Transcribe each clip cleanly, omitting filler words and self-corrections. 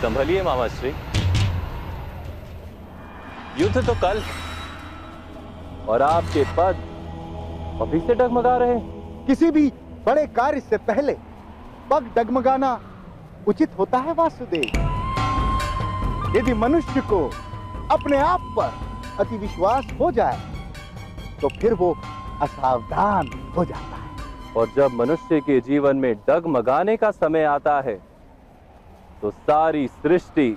संभलिए मामा श्री, युद्ध तो कल है और आपके पद अभी से डगमगा रहे हैं। किसी भी बड़े कार्य से पहले पग डगमगाना उचित होता है वासुदेव। यदि मनुष्य को अपने आप पर अति विश्वास हो जाए तो फिर वो असावधान हो जाता है। और जब मनुष्य के जीवन में डगमगाने का समय आता है तो सारी सृष्टि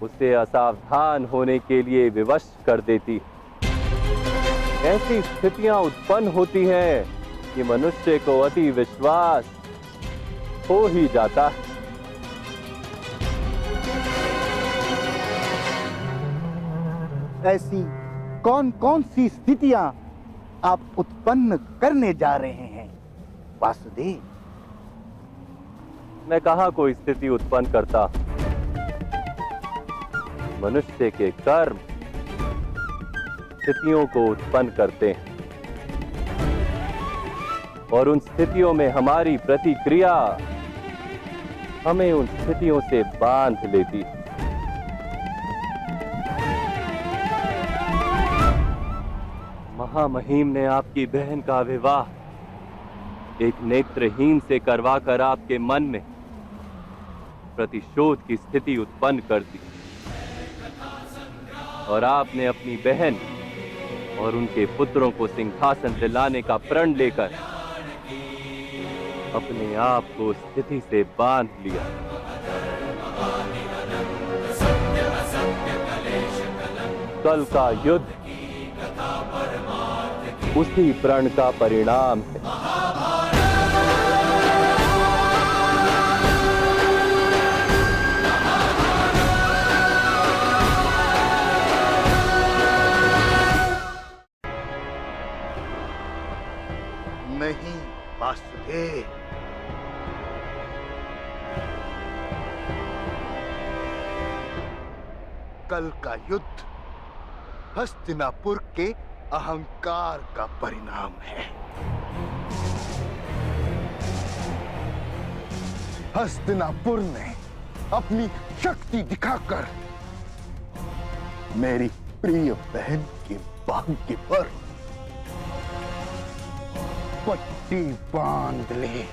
उसे असावधान होने के लिए विवश कर देती है। ऐसी स्थितियां उत्पन्न होती हैं कि मनुष्य को अति विश्वास हो ही जाता है। ऐसी कौन कौन सी स्थितियां आप उत्पन्न करने जा रहे हैं वासुदेव? मैं कहां कोई स्थिति उत्पन्न करता। मनुष्य के कर्म स्थितियों को उत्पन्न करते हैं और उन स्थितियों में हमारी प्रतिक्रिया हमें उन स्थितियों से बांध लेती है। महामहिम ने आपकी बहन का विवाह एक नेत्रहीन से करवाकर आपके मन में प्रतिशोध की स्थिति उत्पन्न कर दी और आपने अपनी बहन और उनके पुत्रों को सिंहासन दिलाने का प्रण लेकर अपने आप को स्थिति से बांध लिया। कल का युद्ध उसी प्रण का परिणाम है। नहीं वासुदेव, कल का युद्ध हस्तिनापुर के अहंकार का परिणाम है। हस्तिनापुर ने अपनी शक्ति दिखाकर मेरी प्रिय बहन के भाग्य पर पट्टी बांध ली।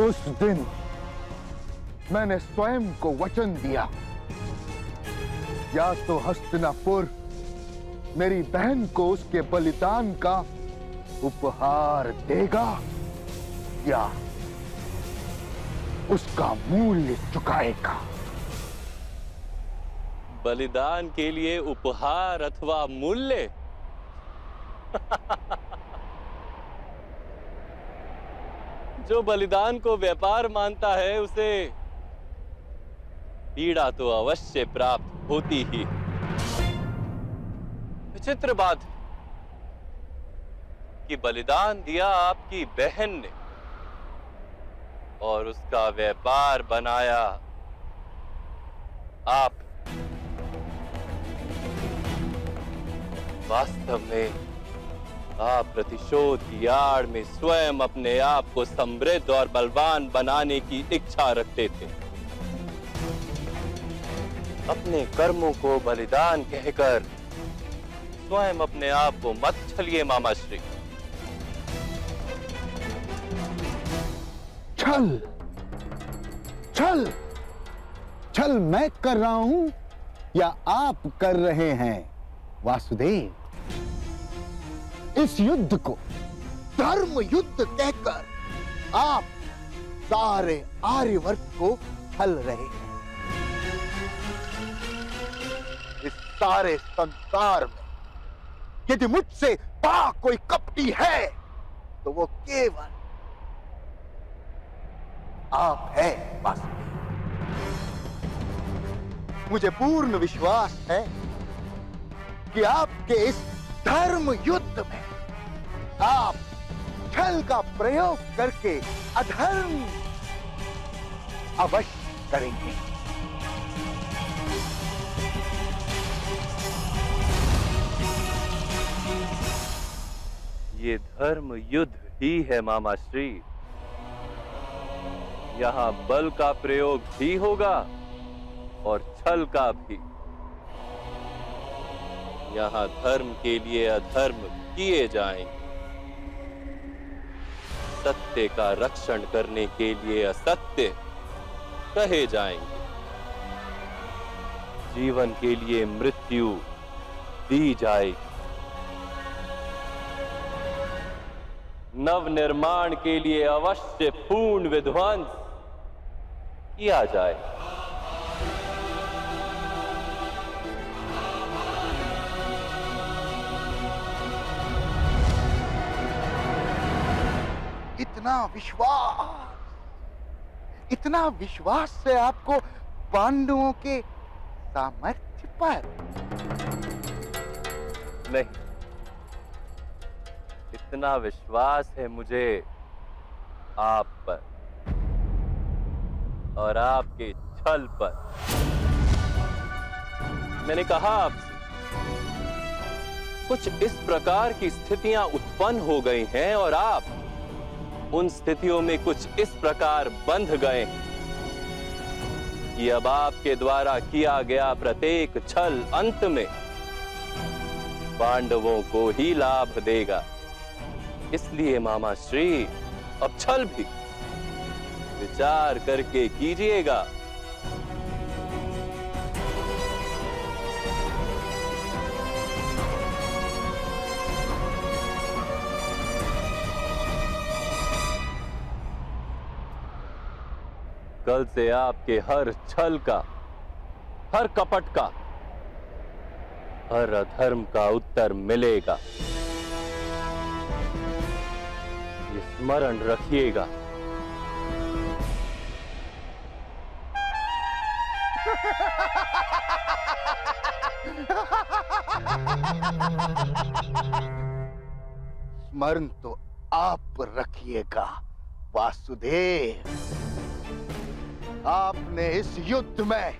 उस दिन मैंने स्वयं को वचन दिया, या तो हस्तिनापुर मेरी बहन को उसके बलिदान का उपहार देगा या उसका मूल्य चुकाएगा। बलिदान के लिए उपहार अथवा मूल्य? जो बलिदान को व्यापार मानता है उसे पीड़ा तो अवश्य प्राप्त होती ही। विचित्र बात कि बलिदान दिया आपकी बहन ने और उसका व्यापार बनाया आप। वास्तव में आप प्रतिशोध की आड़ में स्वयं अपने आप को समृद्ध और बलवान बनाने की इच्छा रखते थे। अपने कर्मों को बलिदान कहकर स्वयं अपने आप को मत छलिए मामा श्री। छल छल छल मैं कर रहा हूं या आप कर रहे हैं वासुदेव? इस युद्ध को धर्म युद्ध कहकर आप सारे आर्यवर्त को छल रहे हैं। इस सारे संसार में यदि मुझसे बड़ा कोई कपटी है तो वो केवल आप है वासुदेव। मुझे पूर्ण विश्वास है कि आपके इस धर्म युद्ध में आप छल का प्रयोग करके अधर्म अवश्य करेंगे। ये धर्म युद्ध ही है मामा श्री। यहाँ बल का प्रयोग भी होगा और छल का भी। यहाँ धर्म के लिए अधर्म किए जाएंगे, सत्य का रक्षण करने के लिए असत्य कहे जाएंगे, जीवन के लिए मृत्यु दी जाएगी, नव निर्माण के लिए अवश्य पूर्ण विध्वंस किया जाए। इतना विश्वास है आपको पांडवों के सामर्थ्य पर? नहीं, इतना विश्वास है मुझे आप पर और आपके छल पर। मैंने कहा आपसे, कुछ इस प्रकार की स्थितियां उत्पन्न हो गई हैं और आप उन स्थितियों में कुछ इस प्रकार बंध गए हैं कि अब आपके द्वारा किया गया प्रत्येक छल अंत में पांडवों को ही लाभ देगा। इसलिए मामा श्री, अब छल भी विचार करके कीजिएगा। कल से आपके हर छल का, हर कपट का, हर अधर्म का उत्तर मिलेगा। ये स्मरण रखिएगा। स्मरण तो आप रखिएगा वासुदेव। आपने इस युद्ध में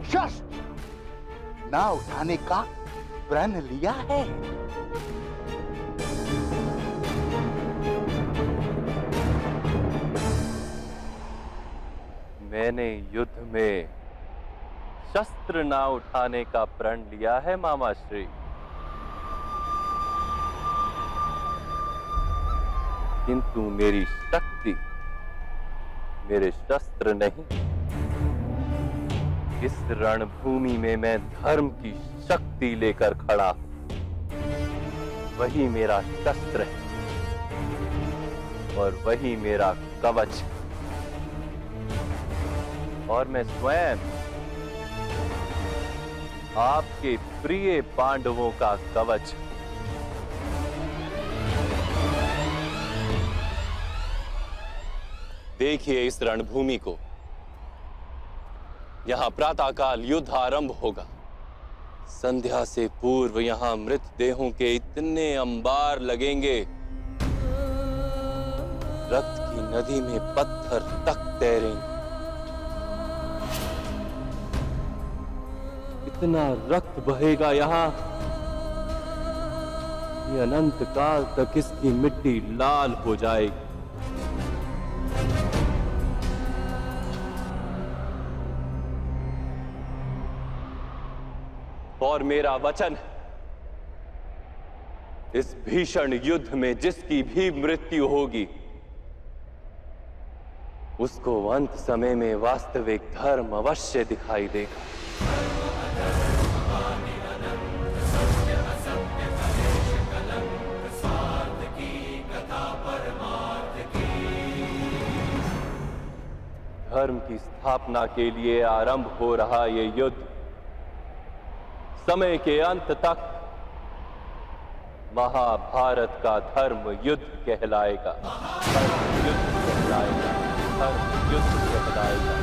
शस्त्र ना उठाने का प्रण लिया है। मैंने युद्ध में शस्त्र ना उठाने का प्रण लिया है मामा श्री। किंतु मेरी शक्ति मेरे शस्त्र नहीं। इस रणभूमि में मैं धर्म की शक्ति लेकर खड़ा हूं, वही मेरा शस्त्र है और वही मेरा कवच है। और मैं स्वयं आपके प्रिय पांडवों का कवच। देखिए इस रणभूमि को। यहां प्रातःकाल युद्ध आरंभ होगा। संध्या से पूर्व यहां मृतदेहों के इतने अंबार लगेंगे, रक्त की नदी में पत्थर तक तैरेंगे। इतना रक्त बहेगा यहां कि अनंत काल तक इसकी मिट्टी लाल हो जाएगी। और मेरा वचन है, इस भीषण युद्ध में जिसकी भी मृत्यु होगी, उसको अंत समय में वास्तविक धर्म अवश्य दिखाई देगा। धर्म की स्थापना के लिए आरंभ हो रहा ये युद्ध समय के अंत तक महाभारत का धर्म युद्ध कहलाएगा। धर्म युद्ध कहलाएगा। धर्म युद्ध कहलाएगा।